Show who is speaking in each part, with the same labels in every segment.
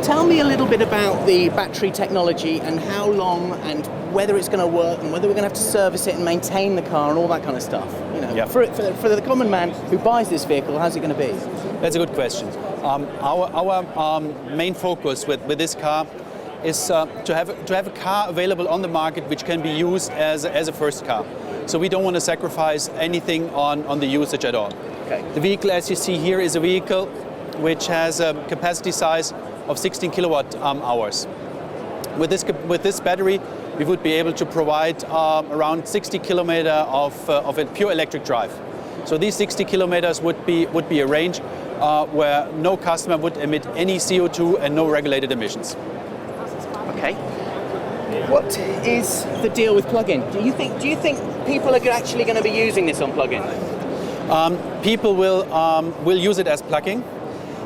Speaker 1: Tell me a little bit about the battery technology and how long and whether it's going to work and whether we're going to have to service it and maintain the car and all that kind of stuff. You know, for the common man who buys this vehicle, how's it going to be?
Speaker 2: That's a good question. Our main focus with this car is to have a car available on the market which can be used as a first car. So we don't want to sacrifice anything on the usage at all.
Speaker 1: Okay.
Speaker 2: The vehicle, as you see here, is a vehicle which has a capacity size of 16 kilowatt hours. With this battery, we would be able to provide around 60 kilometers of a pure electric drive. So these 60 kilometers would be a range where no customer would emit any CO2 and no regulated emissions.
Speaker 1: Okay. What is the deal with plug-in? Do you think people are actually going to be using this on plug-in?
Speaker 2: People will use it as plug-in.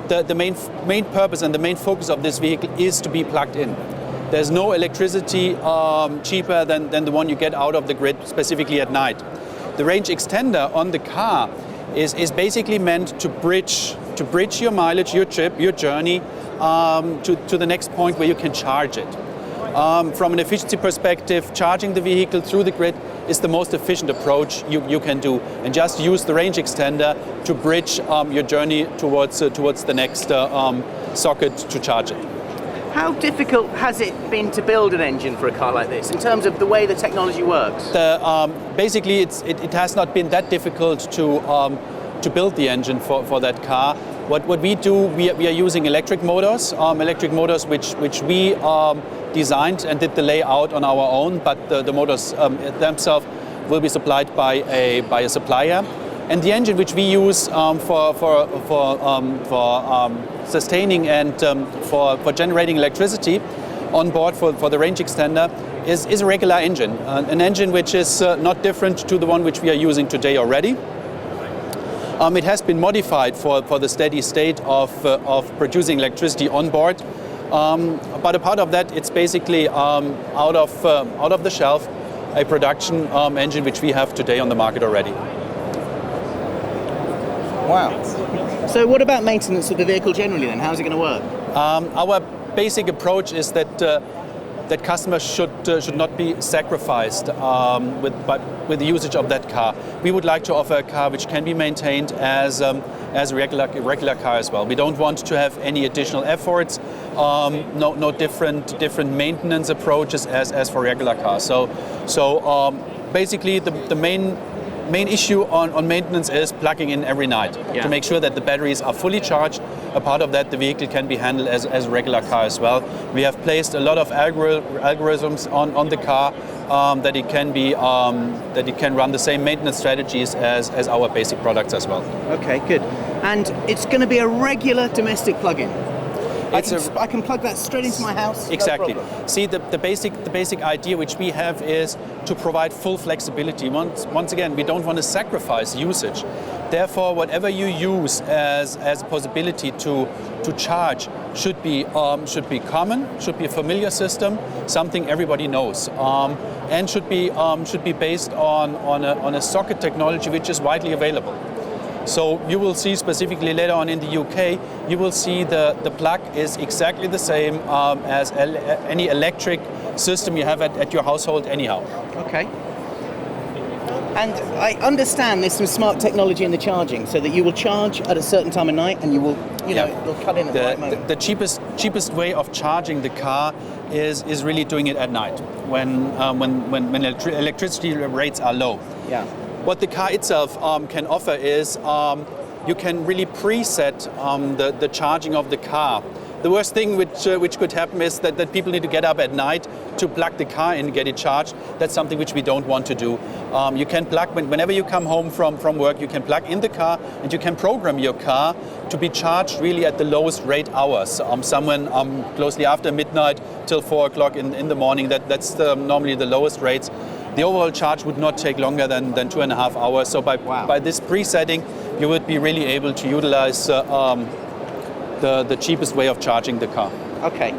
Speaker 2: The main purpose and the main focus of this vehicle is to be plugged in. There's no electricity cheaper than the one you get out of the grid, specifically at night. The range extender on the car is basically meant to bridge your mileage, your trip, your journey to the next point where you can charge it. From an efficiency perspective, charging the vehicle through the grid is the most efficient approach you can do, and just use the range extender to bridge your journey towards the next socket to charge it.
Speaker 1: How difficult has it been to build an engine for a car like this in terms of the way the technology works?
Speaker 2: Basically, it has not been that difficult to build the engine for that car. What we do, we are using electric motors which we designed and did the layout on our own, but the motors themselves will be supplied by a supplier. And the engine which we use for sustaining and for generating electricity on board for the range extender is a regular engine, an engine which is not different to the one which we are using today already. It has been modified for the steady state of producing electricity on board, but a part of that, it's basically out of the shelf a production engine which we have today on the market already.
Speaker 1: Wow. So what about maintenance of the vehicle generally then? How's it going to work?
Speaker 2: Our basic approach is that customers should not be sacrificed with the usage of that car. We would like to offer a car which can be maintained as a regular car as well. We don't want to have any additional efforts, no different maintenance approaches as for regular cars. So basically the main issue on maintenance is plugging in every night to make sure that the batteries are fully charged. A part of that, the vehicle can be handled as a regular car as well. We have placed a lot of algorithms on the car that it can run the same maintenance strategies as our basic products as well.
Speaker 1: Okay, good. And it's going to be a regular domestic plug-in. I can plug that straight into my house.
Speaker 2: Exactly.
Speaker 1: No
Speaker 2: See, the basic idea which we have is to provide full flexibility. Once again, we don't want to sacrifice usage. Therefore, whatever you use as a possibility to charge should be common, should be a familiar system, something everybody knows, and should be based on a socket technology which is widely available. So you will see specifically later on in the UK, you will see the plug is exactly the same as any electric system you have at your household anyhow.
Speaker 1: Okay. And I understand there's some smart technology in the charging, so that you will charge at a certain time of night and you will, it'll cut in at the right moment.
Speaker 2: The cheapest way of charging the car is really doing it at night when electricity rates are low.
Speaker 1: Yeah.
Speaker 2: What the car itself can offer is you can really preset the charging of the car. The worst thing which could happen is that people need to get up at night to plug the car in and get it charged. That's something which we don't want to do. You can plug, whenever you come home from work, you can plug in the car and you can program your car to be charged really at the lowest rate hours. Somewhere closely after midnight till 4 o'clock in the morning. That's normally the lowest rates. The overall charge would not take longer than 2.5 hours. So by this presetting, you would be really able to utilize the cheapest way of charging the car.
Speaker 1: Okay.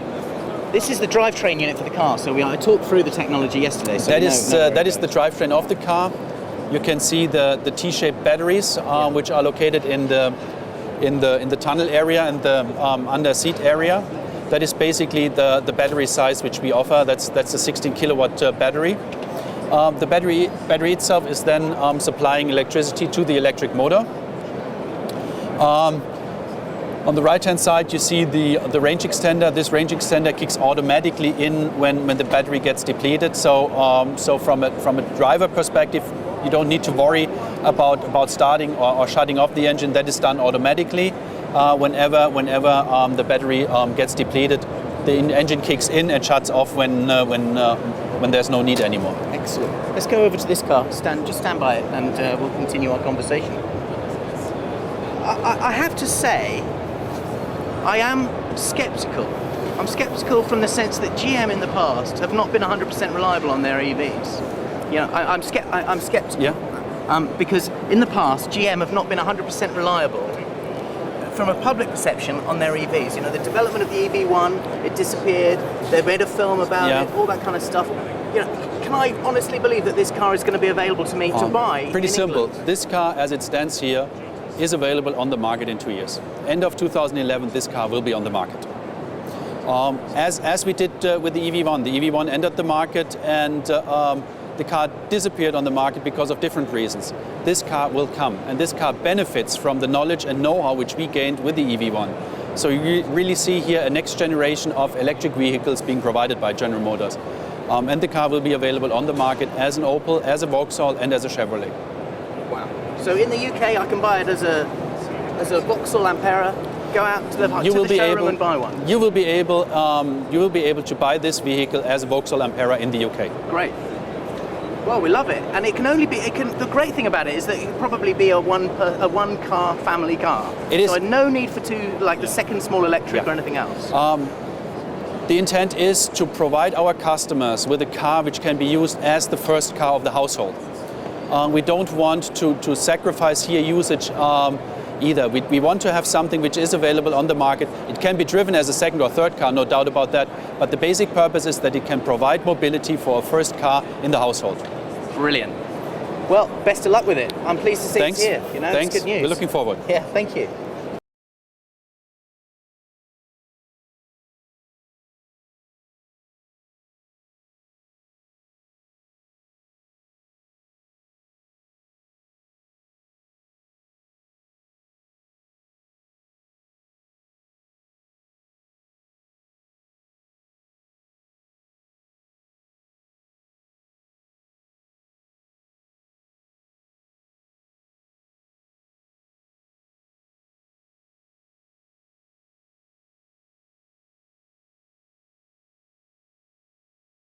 Speaker 1: This is the drivetrain unit for the car. So I talked through the technology yesterday. So
Speaker 2: that is the drivetrain of the car. You can see the T-shaped batteries, which are located in the tunnel area and the under seat area. That is basically the battery size which we offer. That's a 16 kilowatt battery. The battery itself is then supplying electricity to the electric motor. On the right-hand side, you see the range extender. This range extender kicks automatically in when the battery gets depleted. So from a driver perspective, you don't need to worry about starting or shutting off the engine. That is done automatically. Whenever the battery gets depleted, the engine kicks in and shuts off when there's no need anymore.
Speaker 1: Excellent. Let's go over to this car. Just stand by it, and we'll continue our conversation. I have to say, I am sceptical. I'm sceptical from the sense that GM in the past have not been 100% reliable on their EVs. I'm sceptical.
Speaker 2: Yeah.
Speaker 1: Because in the past, GM have not been 100% reliable from a public perception on their EVs. The development of the EV1, it disappeared. They made a film about it, all that kind of stuff. Can I honestly believe that this car is going to be available to me to buy?
Speaker 2: Pretty simple.
Speaker 1: England?
Speaker 2: This car, as it stands here, is available on the market in 2 years. End of 2011, this car will be on the market. As we did with the EV1. The EV1 entered the market, and the car disappeared on the market because of different reasons. This car will come, and this car benefits from the knowledge and know-how which we gained with the EV1. So you really see here a next generation of electric vehicles being provided by General Motors. And the car will be available on the market as an Opel, as a Vauxhall, and as a Chevrolet.
Speaker 1: Wow. So in the UK, I can buy it as a Opel Ampera. Go out to the showroom and buy one.
Speaker 2: You will be able to buy this vehicle as a Vauxhall Ampera in the UK.
Speaker 1: Great. Well, we love it, and it can only be. The great thing about it is that it can probably be a one car family car.
Speaker 2: It is.
Speaker 1: So no need for two, like the second small electric or anything else.
Speaker 2: The intent is to provide our customers with a car which can be used as the first car of the household. We don't want to sacrifice here usage either. We want to have something which is available on the market. It can be driven as a second or third car, no doubt about that. But the basic purpose is that it can provide mobility for a first car in the household.
Speaker 1: Brilliant. Well, best of luck with it. I'm pleased to see
Speaker 2: Thanks.
Speaker 1: it's here.
Speaker 2: Thanks.
Speaker 1: It's good news.
Speaker 2: We're looking forward.
Speaker 1: Yeah, thank you.